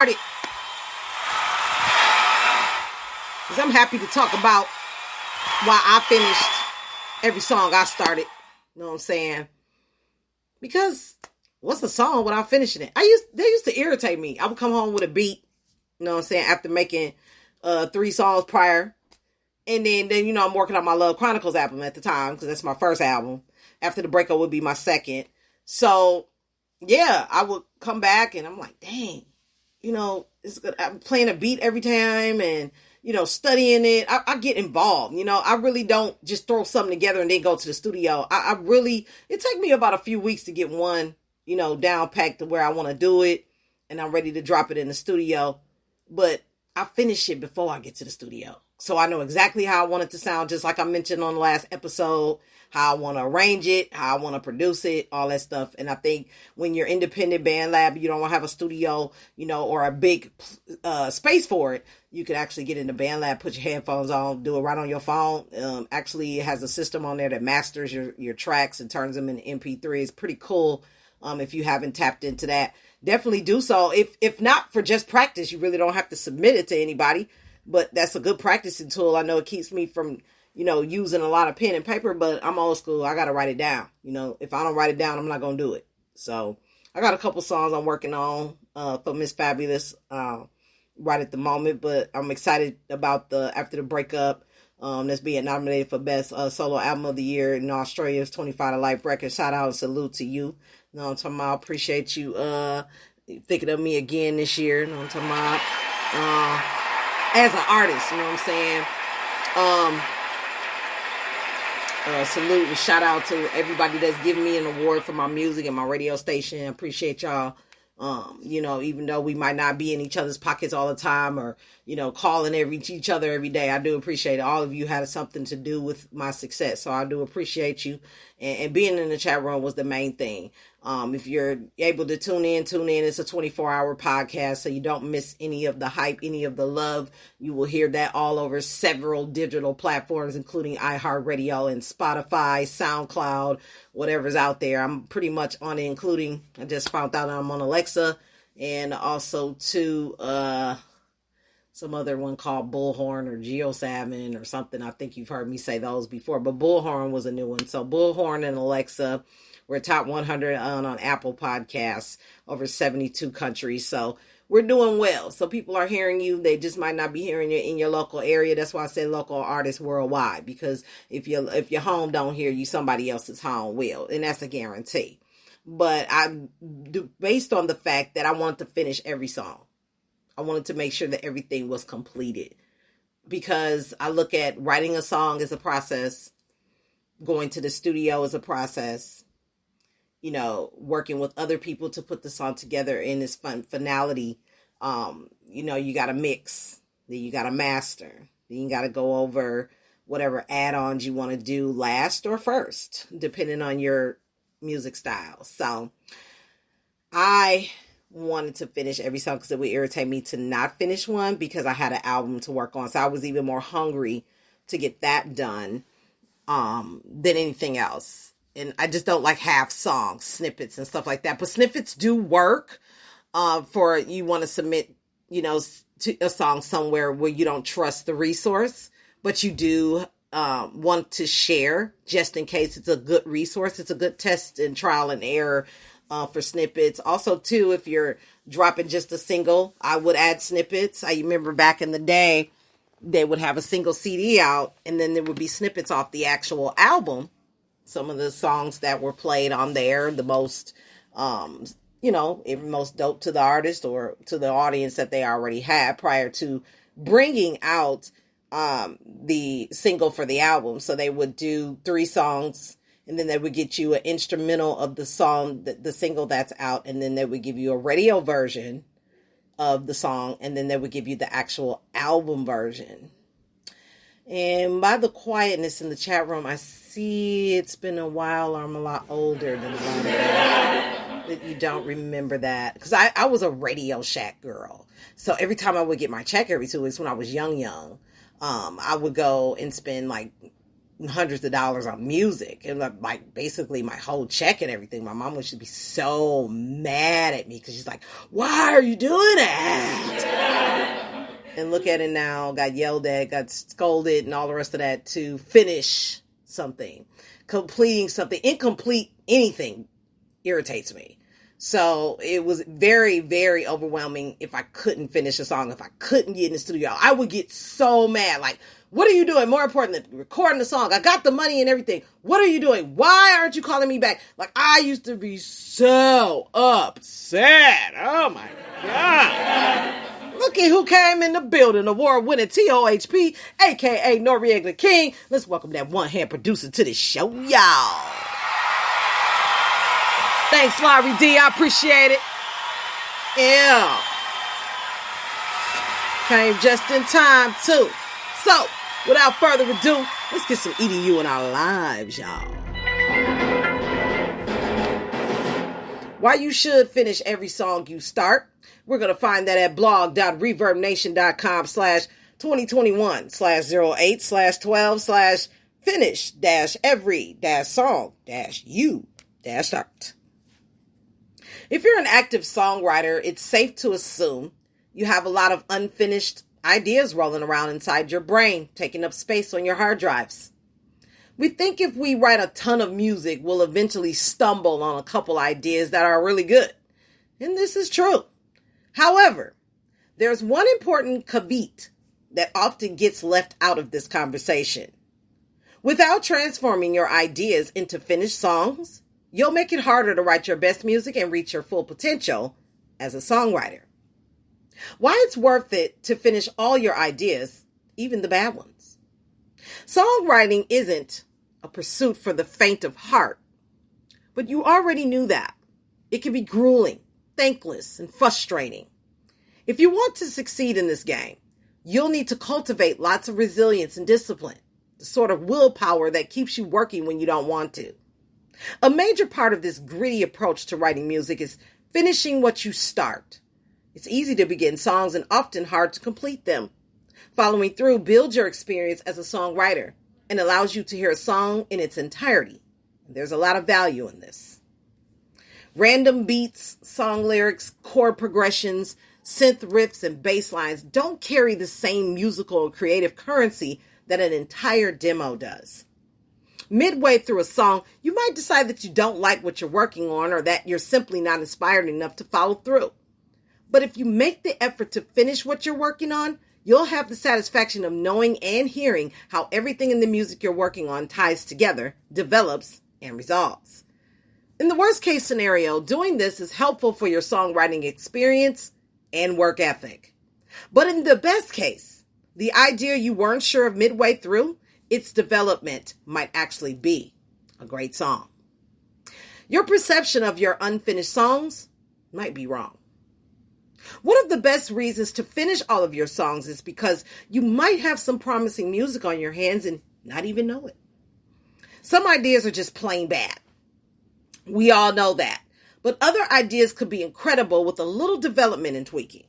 Because I'm happy to talk about why I finished every song I started. You know what I'm saying? Because what's a song without finishing it? They used to irritate me. I would come home with a beat, you know what I'm saying, after making 3 songs prior. And then I'm working on my Love Chronicles album at the time, because that's my first album. After the breakup would be my second. So, yeah, I would come back and I'm like, dang, it's good. I'm playing a beat every time and, studying it. I get involved. I really don't just throw something together and then go to the studio. It takes me about a few weeks to get one, down packed to where I want to do it. And I'm ready to drop it in the studio. But I finish it before I get to the studio. So I know exactly how I want it to sound, just like I mentioned on the last episode, how I want to arrange it, how I want to produce it, all that stuff. And I think when you're independent band lab, you don't want to have a studio, or a big space for it. You could actually get in the band lab, put your headphones on, do it right on your phone. Actually, it has a system on there that masters your tracks and turns them into MP3. It's pretty cool. If you haven't tapped into that, definitely do so. If not for just practice, you really don't have to submit it to anybody. But that's a good practicing tool. I know it keeps me from, using a lot of pen and paper, but I'm old school. I got to write it down. If I don't write it down, I'm not going to do it. So I got a couple songs I'm working on for Miss Fabulous right at the moment, but I'm excited about After the Breakup that's being nominated for Best Solo Album of the Year in Australia's 25 to Life record. Shout out and salute to you. You know what I'm talking about? I appreciate you thinking of me again this year. You know what I'm talking about? As an artist, you know what I'm saying? Salute and shout out to everybody that's giving me an award for my music and my radio station. I appreciate y'all. Even though we might not be in each other's pockets all the time or, calling each other every day, I do appreciate it. All of you had something to do with my success. So I do appreciate you. And being in the chat room was the main thing. If you're able to tune in. It's a 24-hour podcast, so you don't miss any of the hype, any of the love. You will hear that all over several digital platforms, including iHeartRadio and Spotify, SoundCloud, whatever's out there. I'm pretty much on it, including, I just found out I'm on Alexa, and also to some other one called Bullhorn or GeoSavin or something. I think you've heard me say those before, but Bullhorn was a new one. So Bullhorn and Alexa, we're top 100 on Apple Podcasts, over 72 countries. So we're doing well. So people are hearing you. They just might not be hearing you in your local area. That's why I say local artists worldwide, because if your home don't hear you, somebody else's home will. And that's a guarantee. But based on the fact that I wanted to finish every song. I wanted to make sure that everything was completed, because I look at writing a song as a process, going to the studio as a process, working with other people to put the song together in this finality. You got to mix, then you got to master, then you got to go over whatever add-ons you want to do last or first, depending on your music style. So I wanted to finish every song because it would irritate me to not finish one, because I had an album to work on. So I was even more hungry to get that done than anything else. And I just don't like half songs, snippets and stuff like that. But snippets do work for you want to submit, to a song somewhere where you don't trust the resource, but you do want to share just in case it's a good resource. It's a good test and trial and error for snippets. Also, too, if you're dropping just a single, I would add snippets. I remember back in the day, they would have a single CD out, and then there would be snippets off the actual album. Some of the songs that were played on there, the most, most dope to the artist or to the audience that they already had prior to bringing out the single for the album. So they would do 3 songs, and then they would get you an instrumental of the song, the single that's out. And then they would give you a radio version of the song. And then they would give you the actual album version. And by the quietness in the chat room, I see it's been a while, or I'm a lot older than a lot of that you don't remember that. Because I was a Radio Shack girl. So every time I would get my check every 2 weeks when I was young, I would go and spend like hundreds of dollars on music and like basically my whole check and everything. My mom used to be so mad at me because she's like, why are you doing that? And look at it now, got yelled at, got scolded and all the rest of that to finish something. Completing something, incomplete anything irritates me. So it was very, very overwhelming if I couldn't finish a song, if I couldn't get in the studio. I would get so mad. Like, what are you doing? More important than recording the song. I got the money and everything. What are you doing? Why aren't you calling me back? Like, I used to be so upset. Oh my God. Look at who came in the building. Award-winning TOHP, aka Noriega King. Let's welcome that one-hand producer to the show, y'all. Thanks, Larry D. I appreciate it. Yeah. Came just in time, too. So, without further ado, let's get some EDU in our lives, y'all. Why you should finish every song you start. We're going to find that at blog.reverbnation.com/2021/08/12/finish-every-song-you-start. If you're an active songwriter, it's safe to assume you have a lot of unfinished ideas rolling around inside your brain, taking up space on your hard drives. We think if we write a ton of music, we'll eventually stumble on a couple ideas that are really good. And this is true. However, there's one important caveat that often gets left out of this conversation. Without transforming your ideas into finished songs, you'll make it harder to write your best music and reach your full potential as a songwriter. Why it's worth it to finish all your ideas, even the bad ones. Songwriting isn't a pursuit for the faint of heart, but you already knew that. It can be grueling, thankless, and frustrating. If you want to succeed in this game, you'll need to cultivate lots of resilience and discipline, the sort of willpower that keeps you working when you don't want to. A major part of this gritty approach to writing music is finishing what you start. It's easy to begin songs and often hard to complete them. Following through builds your experience as a songwriter and allows you to hear a song in its entirety. There's a lot of value in this. Random beats, song lyrics, chord progressions, synth riffs, and bass lines don't carry the same musical or creative currency that an entire demo does. Midway through a song, you might decide that you don't like what you're working on or that you're simply not inspired enough to follow through. But if you make the effort to finish what you're working on, you'll have the satisfaction of knowing and hearing how everything in the music you're working on ties together, develops, and resolves. In the worst case scenario, doing this is helpful for your songwriting experience and work ethic. But in the best case, the idea you weren't sure of midway through, its development might actually be a great song. Your perception of your unfinished songs might be wrong. One of the best reasons to finish all of your songs is because you might have some promising music on your hands and not even know it. Some ideas are just plain bad. We all know that. But other ideas could be incredible with a little development and tweaking.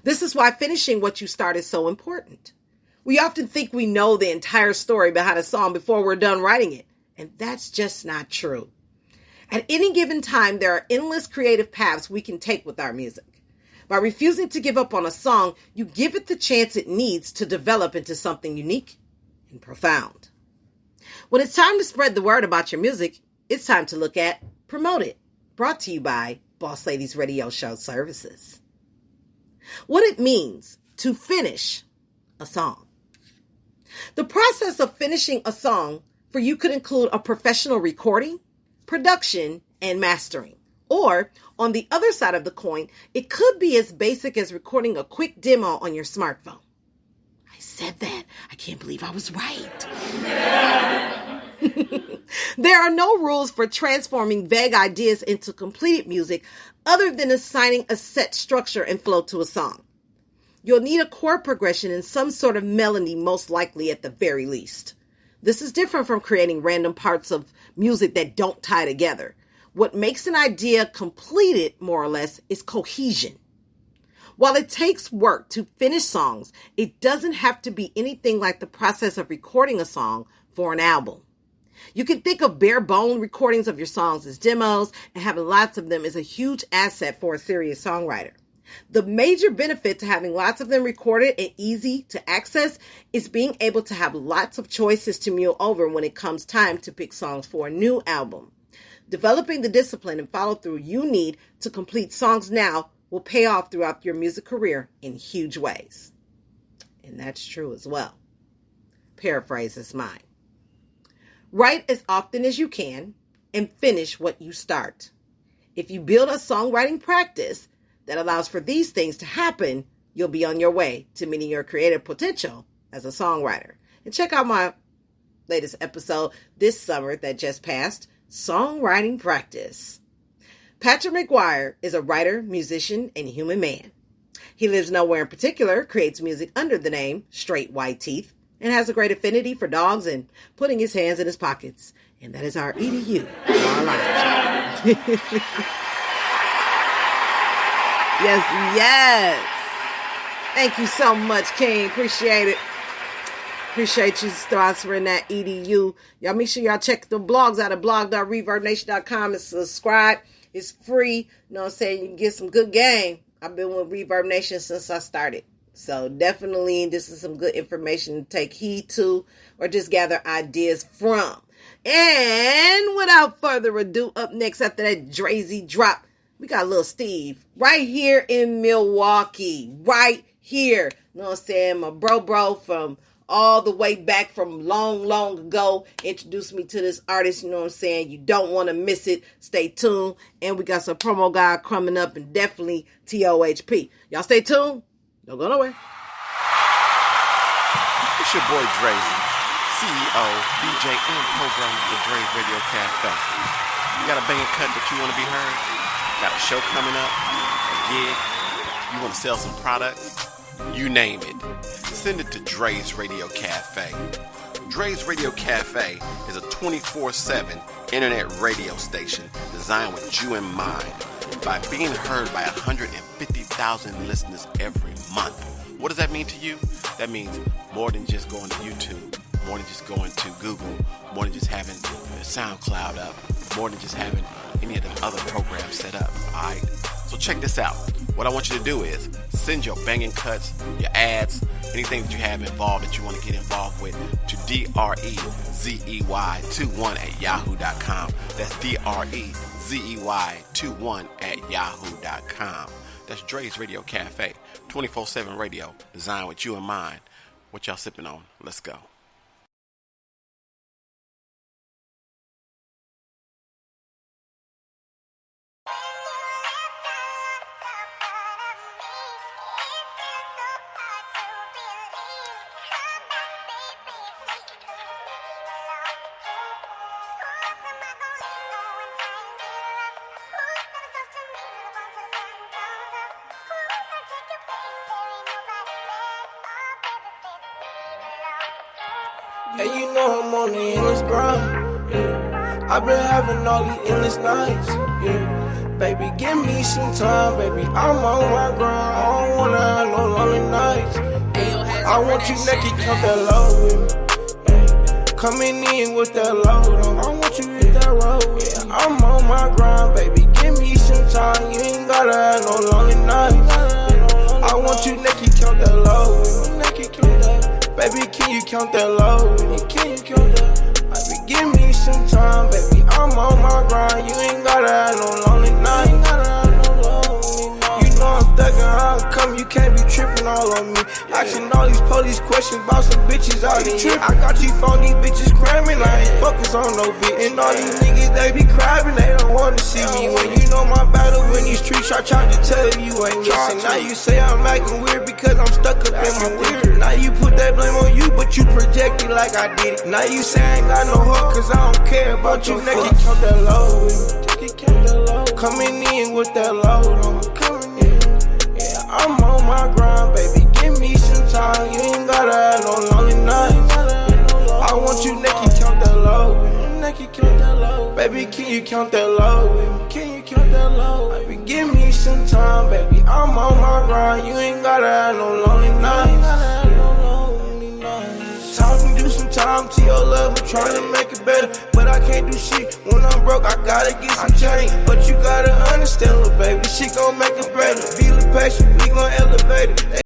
This is why finishing what you start is so important. We often think we know the entire story behind a song before we're done writing it, and that's just not true. At any given time, there are endless creative paths we can take with our music. By refusing to give up on a song, you give it the chance it needs to develop into something unique and profound. When it's time to spread the word about your music, it's time to look at Promote It, brought to you by Boss Ladies Radio Show Services. What it means to finish a song. The process of finishing a song for you could include a professional recording, production, and mastering. Or, on the other side of the coin, it could be as basic as recording a quick demo on your smartphone. I said that. I can't believe I was right. There are no rules for transforming vague ideas into completed music other than assigning a set structure and flow to a song. You'll need a chord progression and some sort of melody, most likely at the very least. This is different from creating random parts of music that don't tie together. What makes an idea completed, more or less, is cohesion. While it takes work to finish songs, it doesn't have to be anything like the process of recording a song for an album. You can think of bare bone recordings of your songs as demos, and having lots of them is a huge asset for a serious songwriter. The major benefit to having lots of them recorded and easy to access is being able to have lots of choices to mule over when it comes time to pick songs for a new album. Developing the discipline and follow through you need to complete songs now will pay off throughout your music career in huge ways. And that's true as well. Paraphrase is mine. Write as often as you can and finish what you start. If you build a songwriting practice that allows for these things to happen, you'll be on your way to meeting your creative potential as a songwriter. And check out my latest episode this summer that just passed, Songwriting Practice. Patrick McGuire is a writer, musician, and human man. He lives nowhere in particular, creates music under the name Straight White Teeth, and has a great affinity for dogs and putting his hands in his pockets. And that is our EDU for our lives. Yes. Thank you so much, King. Appreciate it. Appreciate you sponsoring that EDU. Y'all make sure y'all check the blogs out at blog.reverbnation.com and subscribe. It's free. You know what I'm saying? You can get some good game. I've been with Reverb Nation since I started. So definitely this is some good information to take heed to or just gather ideas from. And without further ado, up next after that Drazy drop, we got little Steve right here in Milwaukee. Right here. You know what I'm saying? My bro from all the way back from long ago introduced me to this artist. You know what I'm saying? You don't want to miss it. Stay tuned. And we got some promo guy coming up and definitely TOHP. Y'all stay tuned. Don't go nowhere. It's your boy Drazy, CEO, DJ, and programmer for Dre's Radio Cafe. You got a banging cut that you want to be heard? Got a show coming up? A gig? You want to sell some products? You name it. Send it to Dre's Radio Cafe. Dre's Radio Cafe is a 24/7 internet radio station designed with you in mind. By being heard by 150,000 listeners every month. What does that mean to you? That means more than just going to YouTube, more than just going to Google, more than just having SoundCloud up, more than just having any of the other programs set up. Alright? So check this out. What I want you to do is send your banging cuts, your ads, anything that you have involved that you want to get involved with to DREZEY21@yahoo.com. That's DREZEY21@yahoo.com. That's Dre's Radio Cafe, 24/7 radio, designed with you in mind. What y'all sipping on? Let's go. And you know I'm on the endless grind, yeah. I've been having all these endless nights, yeah. Baby, give me some time, baby, I'm on my grind. I don't wanna have no lonely nights, yeah. I want you naked, count that low with me, yeah. Coming in with that load on, I want you hit that road, yeah. I'm on my grind, baby, give me some time. You ain't gotta have no lonely nights, yeah. I want you naked, count that low with me, naked, count that. Baby, can you count that low? Can you count that? Baby, give me some time, baby. I'm on my grind. You ain't gotta have no lonely night. You know I'm thuggin', how come you can't be trippin' all on me? Asking all these police questions about some bitches out in here. I got you phone these bitches cramming. I ain't focused on no bitch. And all these niggas, they be crabbing. They don't wanna see me. When you know my battle in these streets, I tried to tell you ain't listen. Now you say I'm acting weird because I'm stuck up in my weird. Now you put that blame on you, but you project it like I did it. Now you say I ain't got no heart cause I don't care about you. Nigga, count that low with me. Coming in with that load on. Coming in. Yeah, I'm on my grind, baby. Give me some time. You ain't gotta have no lonely nights. I want you naked, count that low with me. Naked, count that low. Baby, can you count that low with me? Can you count that low? Baby, give me some time, baby. I'm on my grind. You ain't gotta have no lonely nights. Time to do some time, to your love, I'm trying to make it better. But I can't do shit when I'm broke, I gotta get some change. But you gotta understand, little baby, shit gon' make it better. Feel the passion, we gon' elevate it.